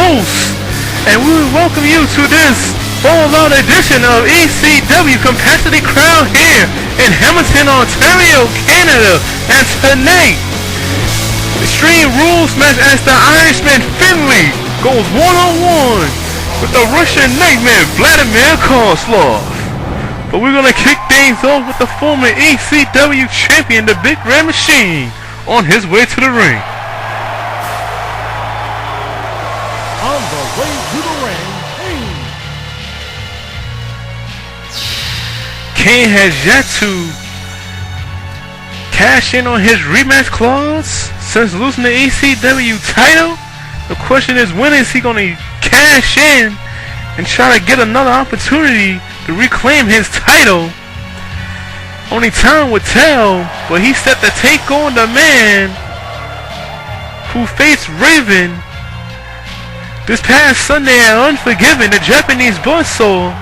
host, and we welcome you to this full-on edition of ECW Capacity Crowd here in Hamilton, Ontario, Canada. And tonight, Extreme Rules Match as the Irishman Finlay goes one-on-one with the Russian Nightmare Vladimir Kozlov. But we're gonna kick things off with the former ECW champion, the Big Red Machine, on his way to the ring. On the way to the ring, Kane has yet to cash in on his rematch clause since losing the ECW title. The question is, when is he going to cash in and try to get another opportunity to reclaim his title? Only time would tell, but he's set to take on the man who faced Raven this past Sunday at Unforgiven, the Japanese Buzzsaw.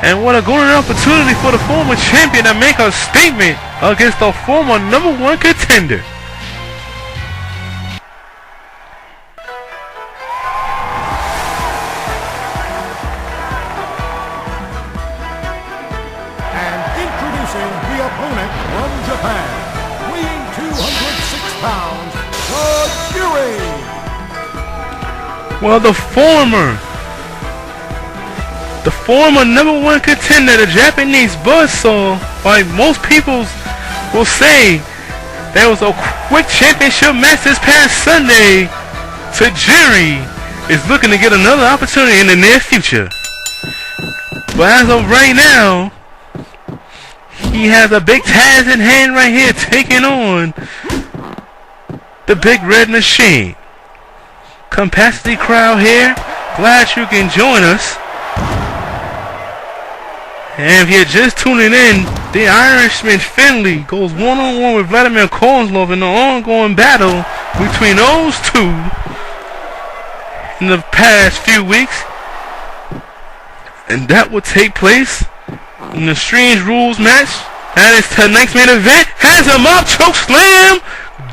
And what a golden opportunity for the former champion to make a statement against the former #1 contender. and introducing the opponent from Japan, weighing 206 pounds, Tajiri. Well, the former #1 contender, the Japanese Buzzsaw, like most people will say, there was a quick championship match this past Sunday. Tajiri is looking to get another opportunity in the near future. But as of right now, he has a big task in hand right here, taking on the Big Red Machine. Capacity crowd here, glad you can join us. And if you're just tuning in, the Irishman Finlay goes one-on-one with Vladimir Kozlov in the ongoing battle between those two in the past few weeks. And that will take place in the Extreme Rules Match. That is tonight's main event. Has him up, choke slam.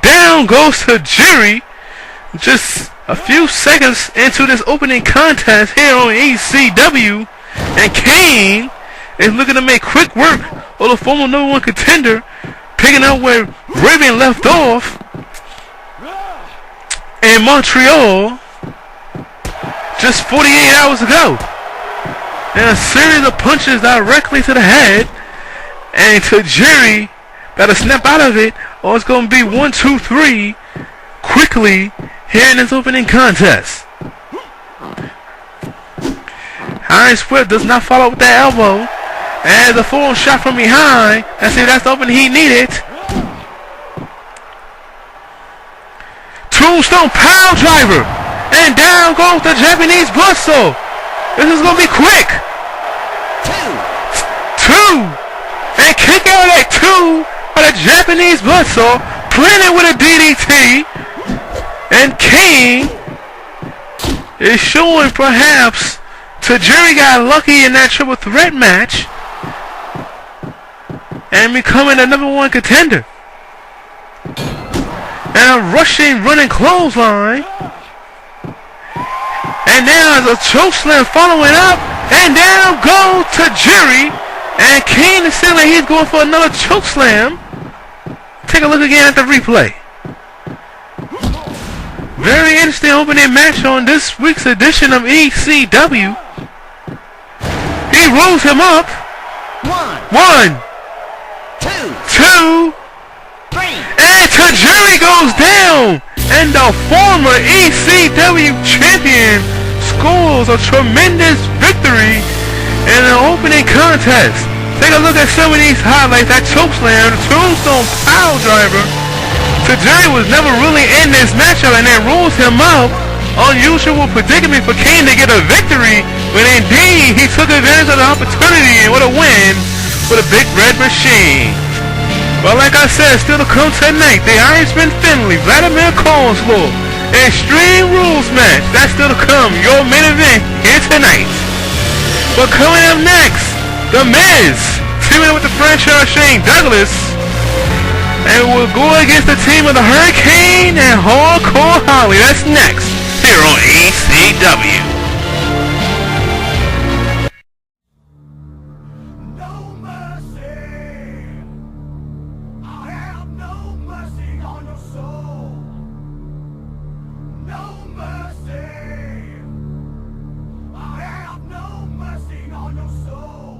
Down goes Tajiri. Just a few seconds into this opening contest here on ECW. And Kane is looking to make quick work of the former #1 contender, picking up where Raven left off in Montreal just 48 hours ago. And a series of punches directly to the head, and Tajiri better snap out of it, or it's going to be 1, 2, 3 quickly here in this opening contest. Iron Swift does not follow with that elbow. And the full shot from behind. That's it, that's the opening he needed. Tombstone power driver. And down goes the Japanese Buzzsaw. This is going to be quick. Two. And kick out at 2 by the Japanese Buzzsaw. Planted with a DDT. And Kane is showing perhaps Tajiri got lucky in that triple threat match and becoming the #1 contender. And a rushing running clothesline. And now there's a choke slam following up. And down goes Tajiri. And Kane is saying that he's going for another choke slam. Take a look again at the replay. Very interesting opening match on this week's edition of ECW. He rolls him up. 1, 2, 3. and Tajiri goes down. And the former ECW champion scores a tremendous victory in an opening contest. Take a look at some of these highlights. That chokeslam, the Tombstone power driver. Tajiri was never really in this matchup and then rolls him up. Unusual predicament for Kane to get a victory, but indeed he took advantage of the opportunity and what a win for the Big Red Machine. But like I said, still to come tonight, the Irishman Finlay, Vladimir Kozlov, Extreme Rules Match. That's still to come, your main event here tonight. But coming up next, the Miz, teaming up with the franchise Shane Douglas, and we'll go against the team of the Hurricane and Hardcore Holly. That's next, here here on ECW. No mercy. I have no mercy on your soul. No mercy. I have no mercy on your soul.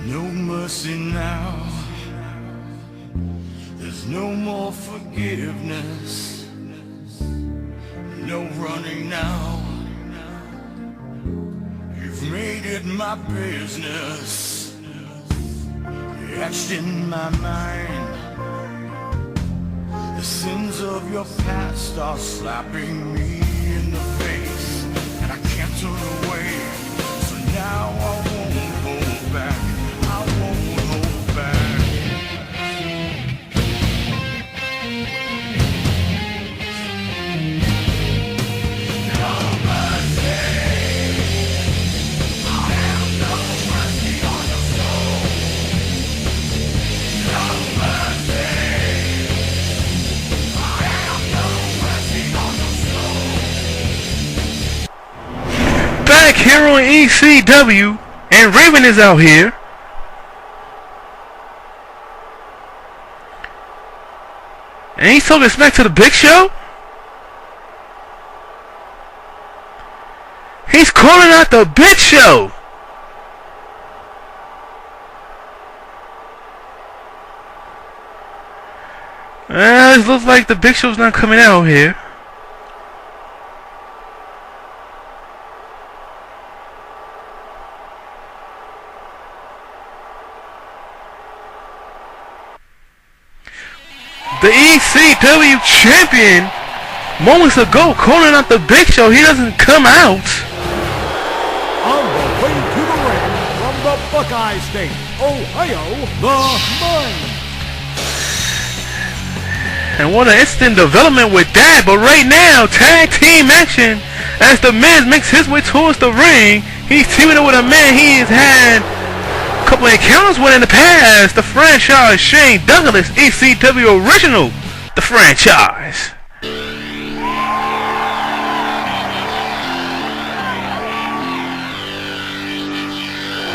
No mercy now. There's no more forgiveness. No running now. You've made it my business. Etched in my mind. The sins of your past are slapping me in the face, and I can't turn away. So now I won't hold back. I won't hold back. Back here on ECW, and Raven is out here. And he's talking smack to the Big Show. He's calling out the Big Show. It looks like the Big Show's not coming out here. The ECW champion moments ago calling out the Big Show. He doesn't come out. On the way to the ring from the Buckeye State, Ohio, the Mind. And what an instant development with that. But right now, tag team action as the Miz makes his way towards the ring. He's teaming up with a man he has had a couple of encounters with in the past. The franchise Shane Douglas, ECW original, the franchise.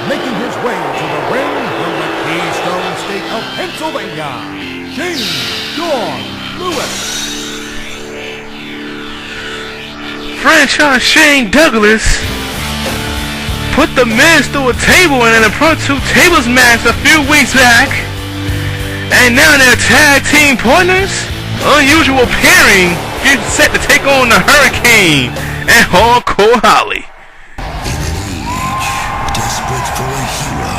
Making his way to the ring from the Keystone State of Pennsylvania, James John Lewis. Franchise Shane Douglas put the Miz through a table in an impromptu tables match a few weeks back. And now they're tag team partners. Unusual pairing. Get set to take on the Hurricane and Hardcore Holly. Desperate for a hero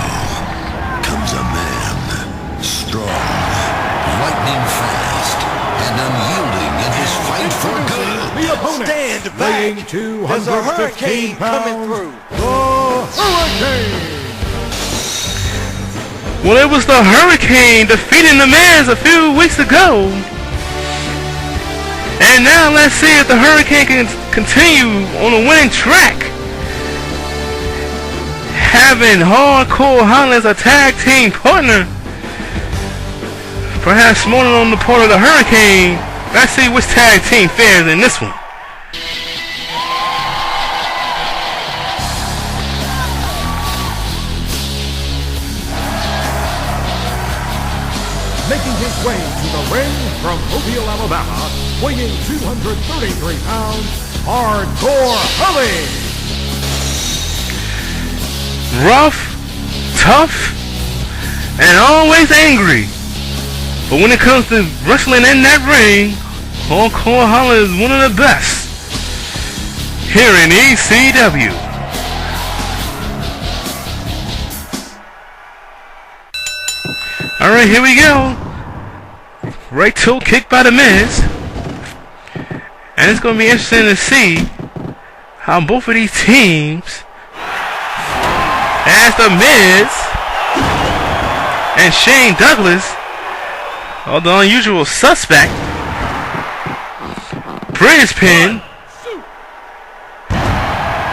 comes a man, strong, lightning fast, and unyielding in his fight for good. The opponent, Stand back. weighing There's a 215 hurricane coming pounds, through. the Hurricane. Well, it was the Hurricane defeating the Miz a few weeks ago. And now let's see if the Hurricane can continue on a winning track. Having Hardcore Holly as a tag team partner. Perhaps more on the part of the Hurricane. Let's see which tag team fares in this one. Making his way to the ring from Mobile, Alabama, weighing 233 pounds, Hardcore Holly. Rough, tough, and always angry. But when it comes to wrestling in that ring, Hardcore Holly is one of the best here in ECW. Alright, here we go. Right toe kick by the Miz. And it's going to be interesting to see how both of these teams, as the Miz and Shane Douglas, are the unusual suspect. Bridge pin.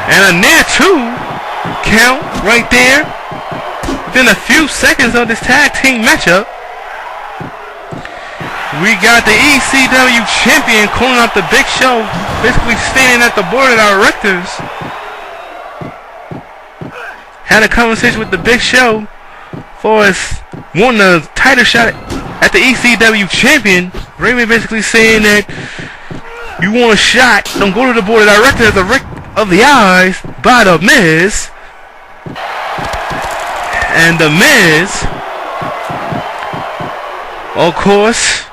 And a near 2 count right there. Within a few seconds of this tag team matchup, we got the ECW champion calling out the Big Show basically standing at the board of directors, had a conversation with the Big Show for us wanting a title shot at the ECW champion. Raven basically saying that you want a shot, don't go to the board of directors of the eyes by the Miz. And the Miz, of course,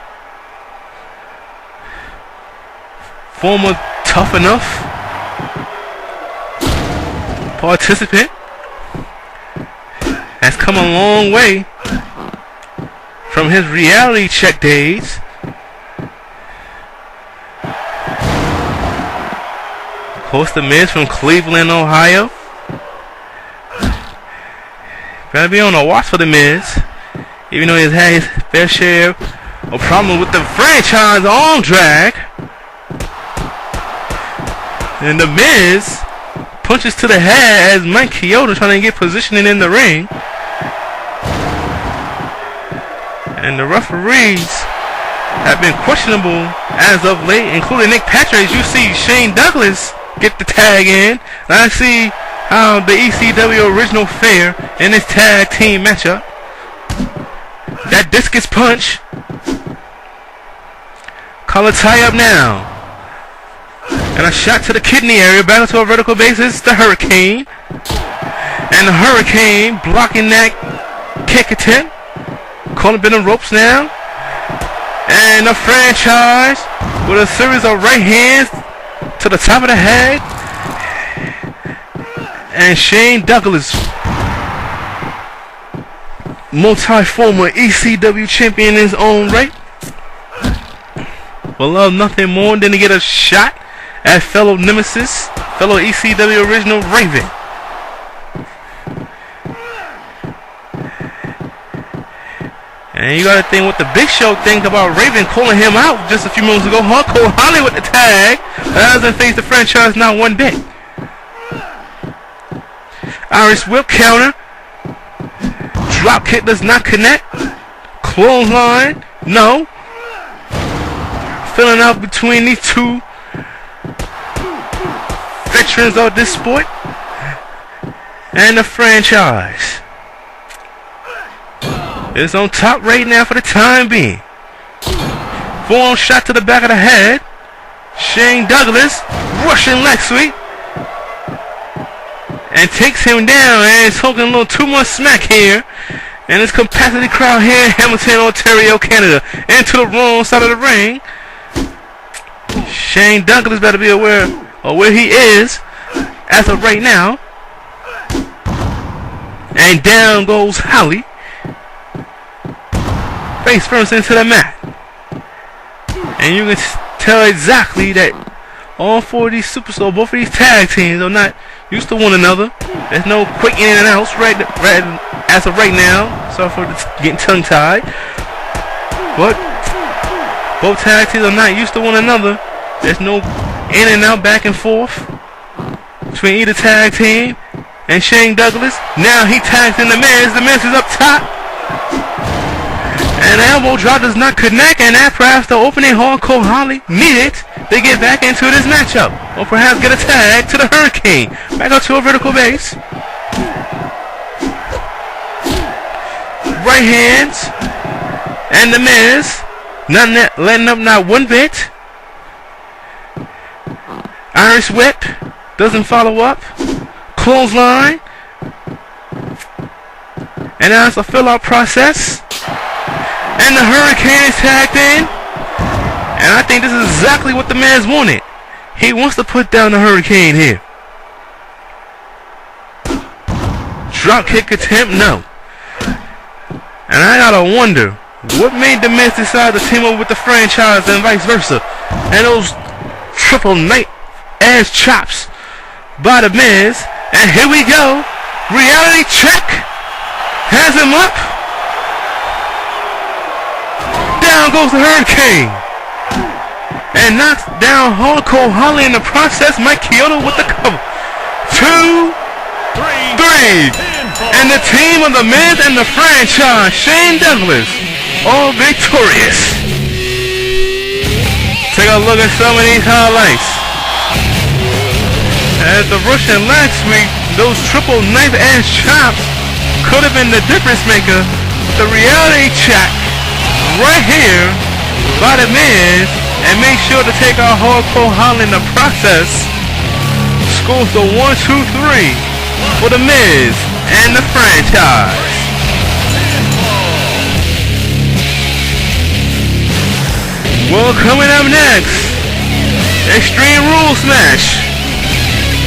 former Tough Enough participant, has come a long way from his reality check days. Of course, the Miz from Cleveland, Ohio. Gotta be on the watch for the Miz, even though he's had his fair share of problems with the franchise arm drag. And the Miz punches to the head as Mike Chioda trying to get positioning in the ring. And the referees have been questionable as of late, including Nick Patrick. As you see Shane Douglas get the tag in. And I see how the ECW original fair in this tag team matchup. That discus punch. Call a tie up now. And a shot to the kidney area, battle to a vertical basis, the Hurricane. And the Hurricane blocking that kick attempt. Caught up in the ropes now. And the franchise with a series of right hands to the top of the head. And Shane Douglas, multi-former ECW champion in his own right, will love nothing more than to get a shot at fellow nemesis, fellow ECW original Raven. And you gotta think what the Big Show think about Raven calling him out just a few moments ago. Hardcore Holly with the tag. That doesn't face the franchise not one bit. Irish whip counter. Drop kick does not connect. Clothesline. No. Filling out between these two veterans of this sport and the franchise. It's on top right now for the time being. Forearm shot to the back of the head. Shane Douglas rushing leg sweep and takes him down, and it's hooking a little too much smack here. And this capacity crowd here in Hamilton, Ontario, Canada, into the wrong side of the ring. Shane Douglas better be aware of where he is as of right now. And down goes Holly, face first into the mat. And you can tell exactly that all four of these superstars, both of these tag teams, are not used to one another. There's no quick in and outs right as of right now. Sorry for getting tongue-tied. But both tag teams are not used to one another. There's no in and out, back and forth between either tag team. And Shane Douglas, now he tags in the Miz. The Miz is up top. And the elbow drop does not connect, and that perhaps the opening Hardcore Holly needed to get back into this matchup. Or perhaps get a tag to the Hurricane. Back up to a vertical base. Right hands. And the Miz not letting up not one bit. Irish whip doesn't follow up. Clothesline. And now it's a fill-out process. And the Hurricane is tagged in. And I think this is exactly what the Miz wanted. He wants to put down the Hurricane here. Drop kick attempt, no. And I gotta wonder what made the Miz decide to team up with the franchise and vice versa. And those triple knight ass chops by the Miz. And here we go. Reality check. Has him up. Down goes the Hurricane. And knocks down Hardcore Holly in the process. Mike Chioda with the cover. 2, 3. And the team of the Miz and the franchise, Shane Douglas, all victorious. Take a look at some of these highlights. As the Russian last week, those triple knife edge chops could have been the difference maker. The reality check right here by the Miz, and make sure to take out Hardcore Holly in the process. Scores the 1, 2, 3 for the Miz and the franchise. Well, coming up next, Extreme Rules Match.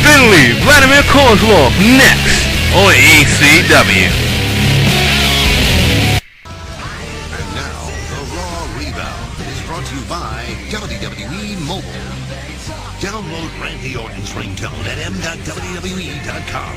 Finlay, Vladimir Kozlov next on ECW. And now, the Raw Rebound is brought to you by WWE Mobile. Download Randy Orton's ringtone at m.wwe.com.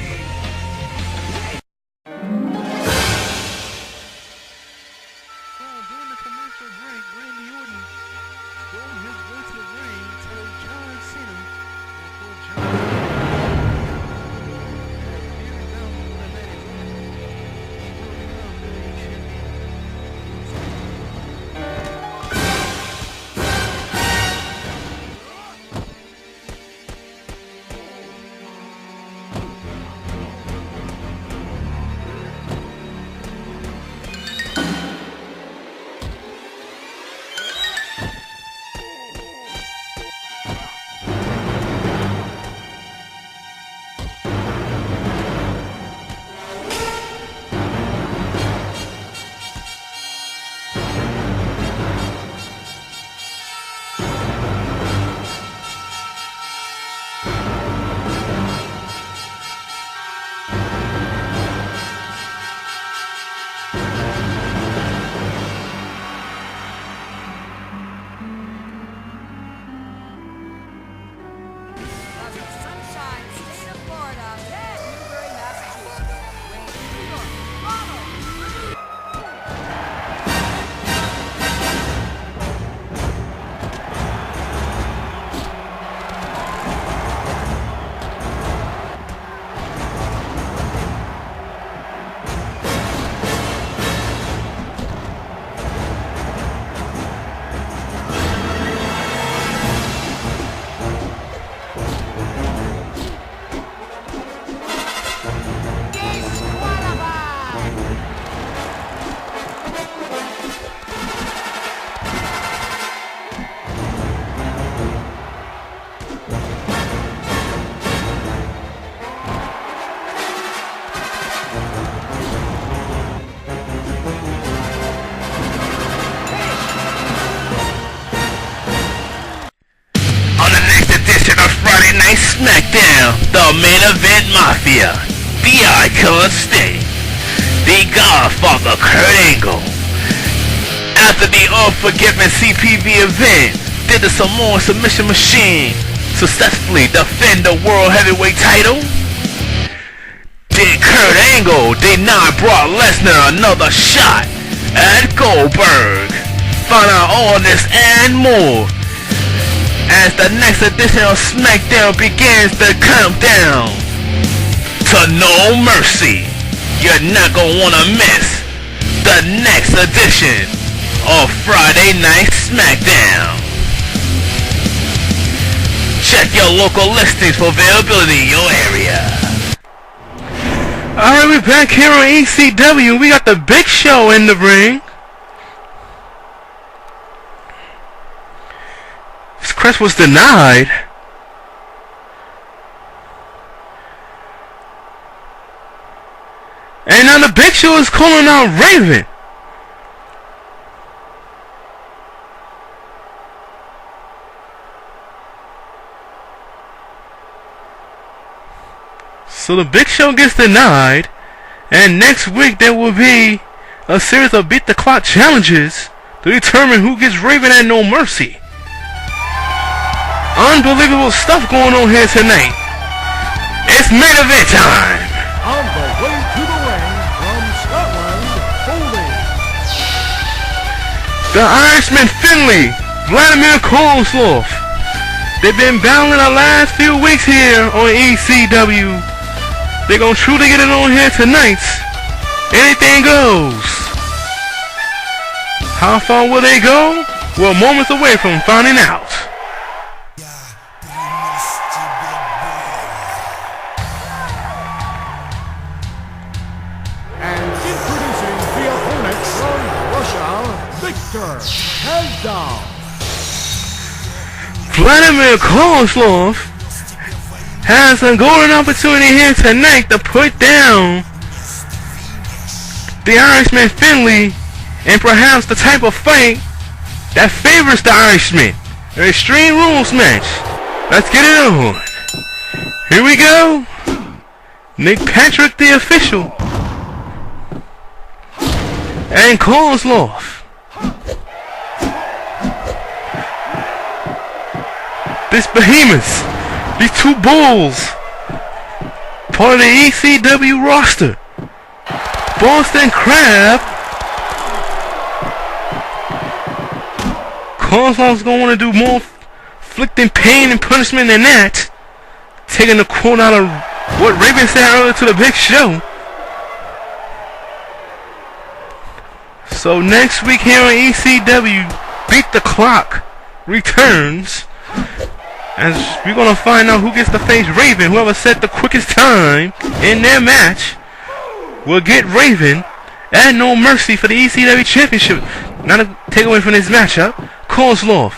SmackDown, the main event mafia, the Icon State, the Godfather Kurt Angle. After the Unforgiven CPV event, did the Samoan Submission Machine successfully defend the World Heavyweight title? Did Kurt Angle deny Brock Lesnar another shot at Goldberg? Find out all this and more as the next edition of SmackDown begins the countdown to No Mercy. You're not gonna wanna miss the next edition of Friday Night SmackDown. Check your local listings for availability in your area. Alright, we're back here on ECW. We got the Big Show in the ring. His crest was denied. And now the Big Show is calling out Raven. So the Big Show gets denied, and next week there will be a series of beat the clock challenges to determine who gets Raven at No Mercy. Unbelievable stuff going on here tonight. It's main event time. On the way to the ring from Scotland, holding the Irishman Finlay, Vladimir Kozlov. They've been battling the last few weeks here on ECW. They're gonna truly get it on here tonight. Anything goes. How far will they go? We're moments away from finding out. Buzzsaw. Vladimir Kozlov has a golden opportunity here tonight to put down the Irishman Finlay in perhaps the type of fight that favors the Irishman. An Extreme Rules match. Let's get it on. Here we go. Nick Patrick, the official, and Kozlov. This behemoth, these two bulls, part of the ECW roster. Boston Crab. Kozlov's gonna want to do more inflicting pain and punishment than that. Taking the quote out of what Raven said earlier to the Big Show. So next week here on ECW, Beat the Clock returns. As we're going to find out who gets to face Raven. Whoever set the quickest time in their match will get Raven at No Mercy for the ECW Championship. Not to take away from this matchup, Kozlov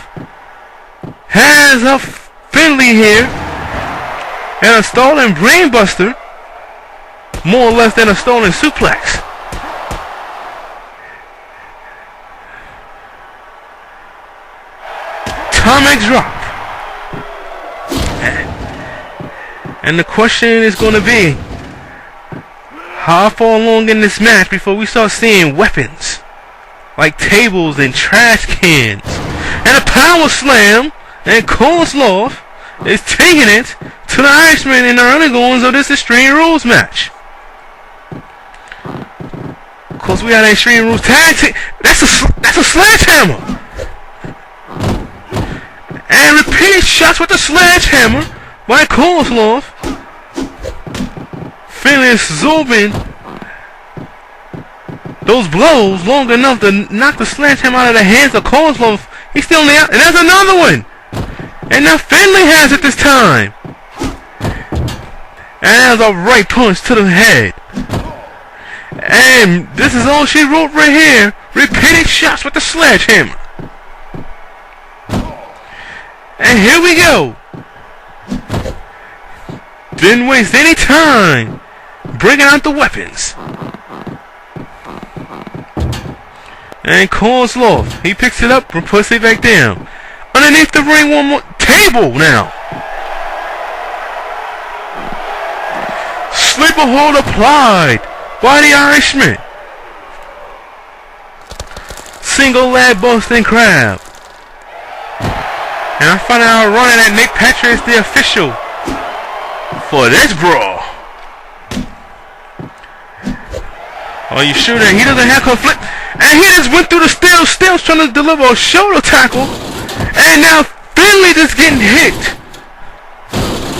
has a Finlay here and a stolen brainbuster, more or less than a stolen suplex. Atomic drop. And the question is going to be, how far along in this match before we start seeing weapons like tables and trash cans? And a power slam, and Kozlov is taking it to the Irishman in the early goings of this Extreme Rules match. Of course, we got an Extreme Rules tag team. That's a sledgehammer. And repeated shots with the sledgehammer by Kozlov. Finlay is absorbing those blows long enough to knock the sledgehammer out of the hands of Kozlov. He's still in the out, and there's another one. And now Finlay has it this time. And there's a right punch to the head. And this is all she wrote right here. Repeated shots with the sledgehammer. And here we go. Didn't waste any time bringing out the weapons. And Kozlov, he picks it up and puts it back down. Underneath the ring, one more table now. Sleeper hold applied by the Irishman. Single leg Boston Crab. And I find out running that Nick Patrick is the official for this brawl. Are you sure that he doesn't have conflict? And he just went through the steel steps trying to deliver a shoulder tackle. And now Finlay just getting hit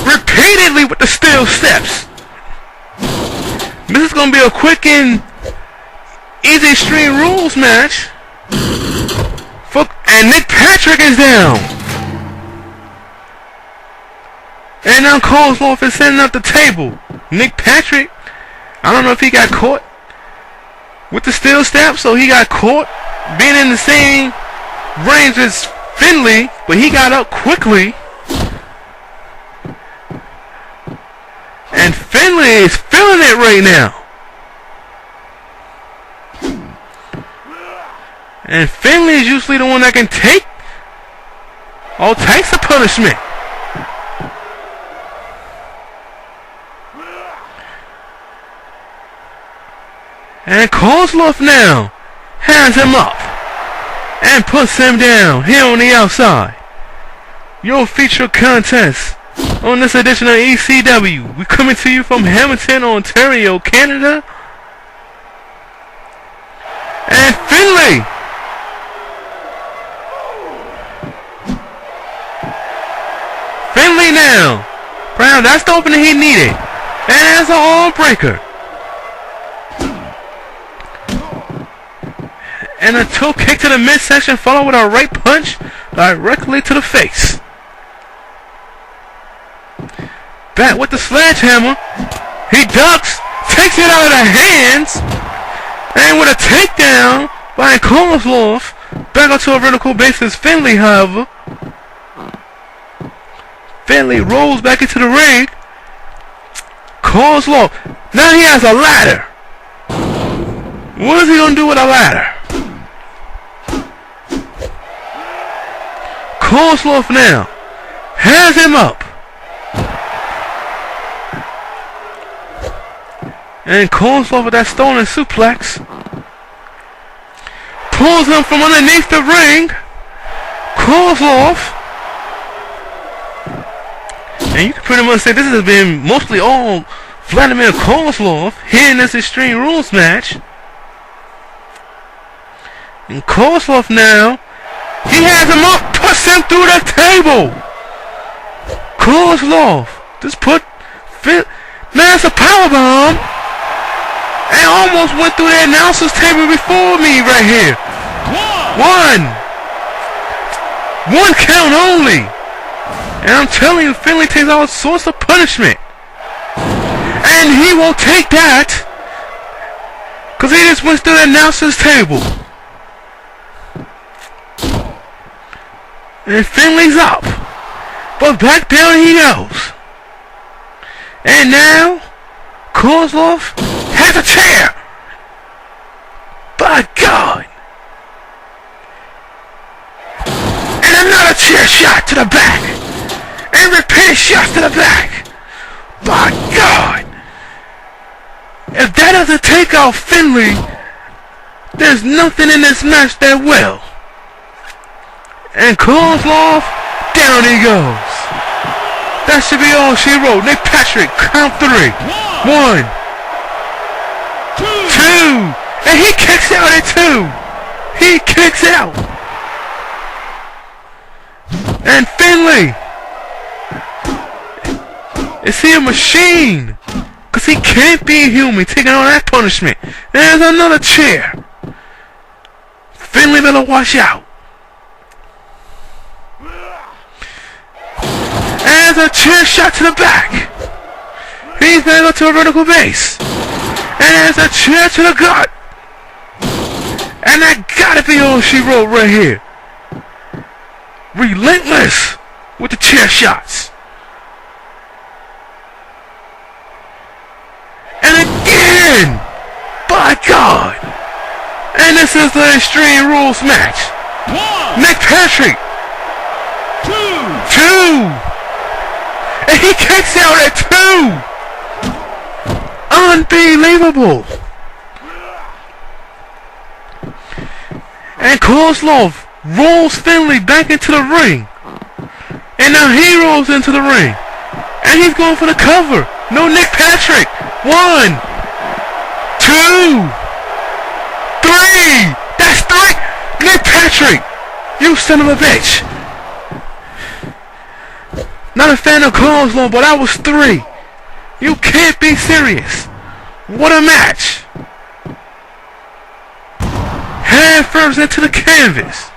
repeatedly with the steel steps. This is going to be a quick and easy Extreme Rules match. And Nick Patrick is down. And now Kozlov is setting up the table. Nick Patrick, I don't know if he got caught with the steel step, so he got caught being in the same range as Finlay, but he got up quickly. And Finlay is feeling it right now. And Finlay is usually the one that can take all types of punishment. And Kozlov now has him up and puts him down here on the outside. Your feature contest on this edition of ECW. We're coming to you from Hamilton, Ontario, Canada. And Finlay now. Brown, that's the opening he needed. And that's an arm breaker. And a toe kick to the midsection followed with a right punch directly to the face. Back with the sledgehammer. He ducks, takes it out of the hands, and with a takedown by Kozlov, Back onto a vertical basis. Finlay, however. Finlay rolls back into the ring. Kozlov. Now he has a ladder. What is he going to do with a ladder? Kozlov now has him up. And Kozlov with that stolen suplex. Pulls him from underneath the ring. Kozlov. And you can pretty much say this has been mostly all Vladimir Kozlov here in this Extreme Rules match. And Kozlov now, he has him up, puts him through the table. Kozlov just put, man, it's a powerbomb. And almost went through the announcer's table before me right here. One count only. And I'm telling you, Finlay takes all sorts of punishment. And he will take that. Because he just went through the announcer's table. And Finlay's up. But back down he goes. And now, Kozlov has a chair. By God. And another chair shot to the back. And repeated shots to the back. By God. If that doesn't take out Finlay, there's nothing in this match that will. And Kozlov, down he goes. That should be all she wrote. Nick Patrick, count 3. 1, 2. And he kicks out at 2. He kicks out. And Finlay, is he a machine? Because he can't be human taking on that punishment. There's another chair. Finlay better watch out. And a chair shot to the back. He's gonna go to a vertical base. And there's a chair to the gut. And that gotta be all she wrote right here. Relentless with the chair shots. And again! By God! And this is the Extreme Rules match. Nick Patrick. 2. And he kicks out at 2. Unbelievable. And Kozlov rolls Finlay back into the ring. And now he rolls into the ring. And he's going for the cover. No Nick Patrick. 1, 2, 3. That's 3. Nick Patrick. You son of a bitch. Not a fan of Kozlov, but that was 3. You can't be serious. What a match. Hand first into the canvas.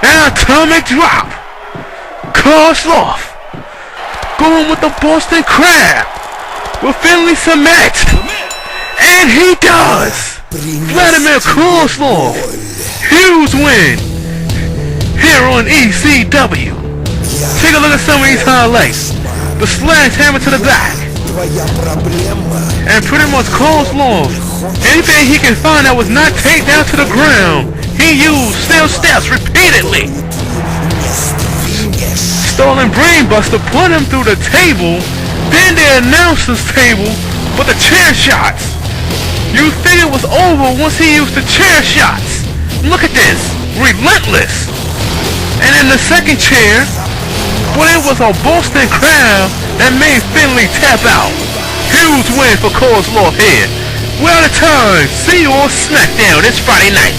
An atomic drop. Kozlov going with the Boston Crab. Will Finlay submit? And he does. Vladimir Kozlov. Huge win here on ECW. Take a look at some of these highlights. The sledgehammer to the back. And pretty much Kozlov, anything he can find that was not taken down to the ground, he used steel steps repeatedly. Stolen brainbuster put him through the table, then the announcer's table with the chair shots. You think it was over once he used the chair shots. Look at this, relentless. And in the second chair, but it was a Boston Crab that made Finlay tap out. Huge win for Kozlov here. Well, the time. See you on SmackDown this Friday night.